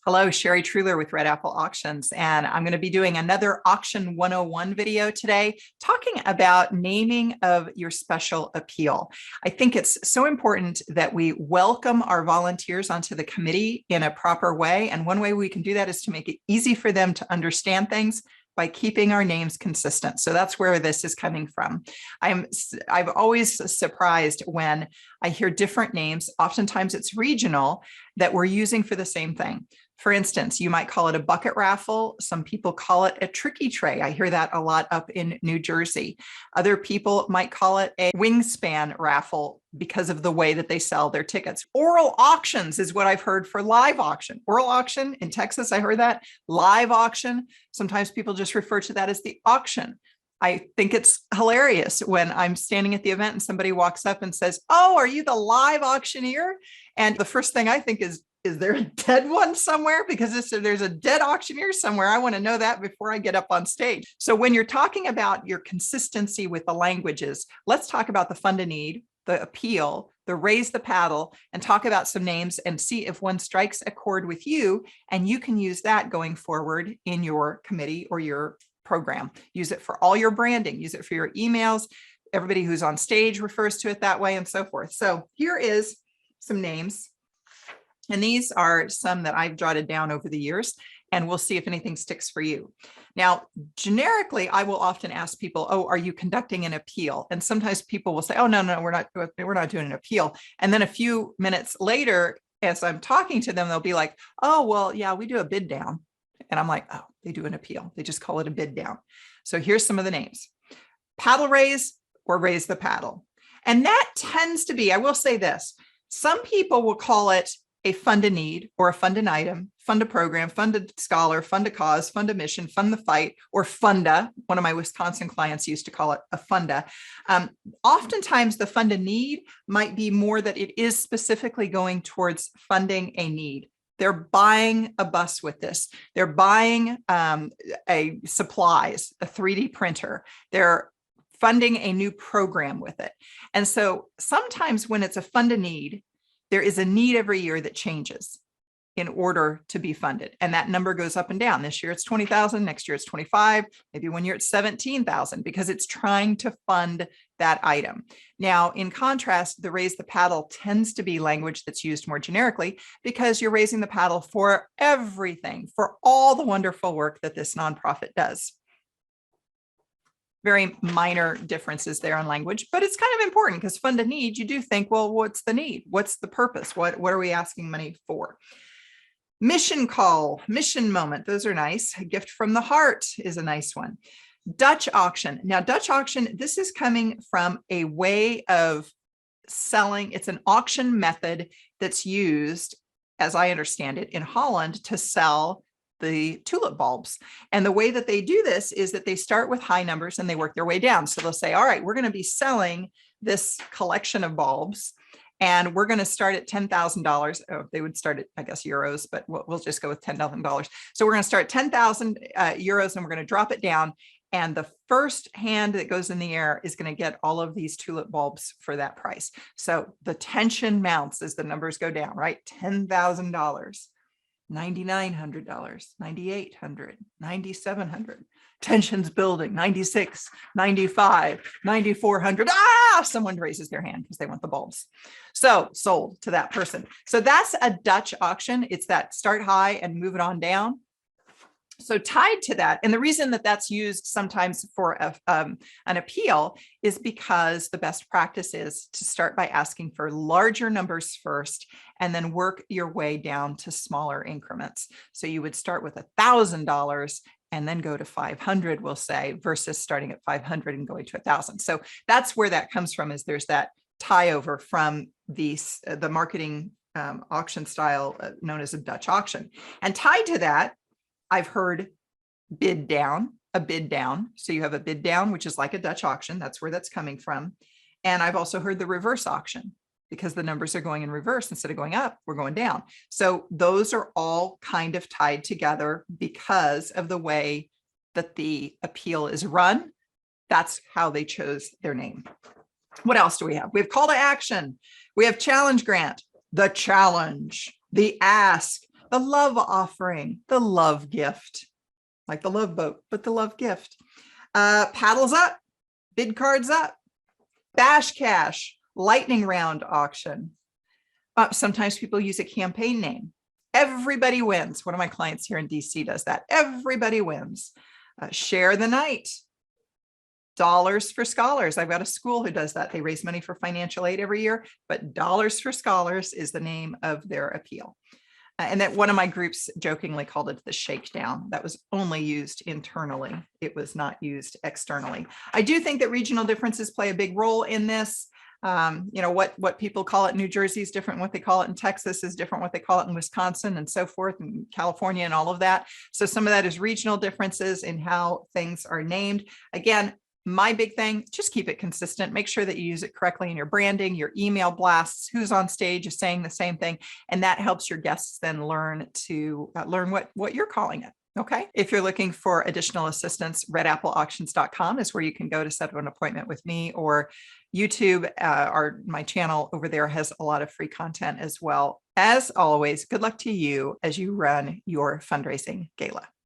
Hello, Sherry Truler with Red Apple Auctions, and I'm going to be doing another Auction 101 video today, talking about naming of your special appeal. I think it's so important that we welcome our volunteers onto the committee in a proper way, and one way we can do that is to make it easy for them to understand things by keeping our names consistent. So that's where this is coming from. I've always surprised when I hear different names. Oftentimes it's regional that we're using for the same thing. For instance, you might call it a bucket raffle. Some people call it a tricky tray. I hear that a lot up in New Jersey. Other people might call it a wingspan raffle because of the way that they sell their tickets. Oral auctions is what I've heard for live auction. Oral auction in Texas, I heard that. Live auction, sometimes people just refer to that as the auction. I think it's hilarious when I'm standing at the event and somebody walks up and says, "Oh, are you the live auctioneer?" And the first thing I think is there a dead one somewhere? Because if there's a dead auctioneer somewhere, I want to know that before I get up on stage. So when you're talking about your consistency with the languages, let's talk about the fund a need, the appeal, the raise the paddle, and talk about some names and see if one strikes a chord with you, and you can use that going forward in your committee or your program. Use it for all your branding, use it for your emails. Everybody who's on stage refers to it that way and so forth. So here is some names. And these are some that I've jotted down over the years, and we'll see if anything sticks for you. Now, generically, I will often ask people, "Oh, are you conducting an appeal?" And sometimes people will say, "Oh, no, we're not doing an appeal." And then a few minutes later, as I'm talking to them, they'll be like, "Oh, well, yeah, we do a bid down." And I'm like, "Oh, they do an appeal. They just call it a bid down." So here's some of the names: paddle raise or raise the paddle. And that tends to be, I will say this, some people will call it a fund a need or a fund an item, fund a program, fund a scholar, fund a cause, fund a mission, fund the fight, or funda. One of my Wisconsin clients used to call it a funda. Oftentimes the fund a need might be more that it is specifically going towards funding a need. They're buying a bus with this. They're buying a supplies, a 3D printer. They're funding a new program with it. And so sometimes when it's a fund a need, there is a need every year that changes in order to be funded. And that number goes up and down. This year it's 20,000, next year it's 25, maybe one year it's 17,000, because it's trying to fund that item. Now, in contrast, the raise the paddle tends to be language that's used more generically because you're raising the paddle for everything, for all the wonderful work that this nonprofit does. Very minor differences there on language, but it's kind of important because fund a need, you do think, well, what's the need? What's the purpose? What are we asking money for? Mission call, mission moment. Those are nice. A gift from the heart is a nice one. Dutch auction. Now, Dutch auction, this is coming from a way of selling. It's an auction method that's used, as I understand it, in Holland to sell the tulip bulbs. And the way that they do this is that they start with high numbers and they work their way down. So they'll say, all right, we're going to be selling this collection of bulbs and we're going to start at $10,000. Oh, they would start at, I guess, euros, but we'll just go with $10,000. So we're going to start 10,000 euros and we're going to drop it down. And the first hand that goes in the air is going to get all of these tulip bulbs for that price. So the tension mounts as the numbers go down, right? $10,000. $9,900, $9,800, $9,700. Tensions building, 96, 95, 9,400. Someone raises their hand because they want the bulbs. So sold to that person. So that's a Dutch auction. It's that start high and move it on down. So tied to that, and the reason that that's used sometimes for an appeal is because the best practice is to start by asking for larger numbers first and then work your way down to smaller increments. So you would start with $1,000 and then go to 500, we'll say, versus starting at 500 and going to 1,000. So that's where that comes from, is there's that tie over from the marketing auction style known as a Dutch auction. And tied to that, I've heard bid down, a bid down. So you have a bid down, which is like a Dutch auction. That's where that's coming from. And I've also heard the reverse auction because the numbers are going in reverse. Instead of going up, we're going down. So those are all kind of tied together because of the way that the appeal is run. That's how they chose their name. What else do we have? We have call to action. We have challenge grant, the challenge, the ask, the love offering, the love gift, like the love boat, but the love gift. Paddles up, bid cards up, bash cash, lightning round auction. Sometimes people use a campaign name. Everybody wins. One of my clients here in DC does that. Everybody wins. Share the night. Dollars for Scholars. I've got a school who does that. They raise money for financial aid every year, but Dollars for Scholars is the name of their appeal. And that one of my groups jokingly called it the shakedown. That was only used internally. It was not used externally. I do think that regional differences play a big role in this. What people call it in New Jersey is different. What they call it in Texas is different. What they call it in Wisconsin and so forth, and California and all of that. So some of that is regional differences in how things are named. Again, my big thing, just keep it consistent. Make sure that you use it correctly in your branding, your email blasts, who's on stage is saying the same thing. And that helps your guests then learn what you're calling it. Okay. If you're looking for additional assistance, redappleauctions.com is where you can go to set an appointment with me, or YouTube, my channel over there has a lot of free content as well. As always, good luck to you as you run your fundraising gala.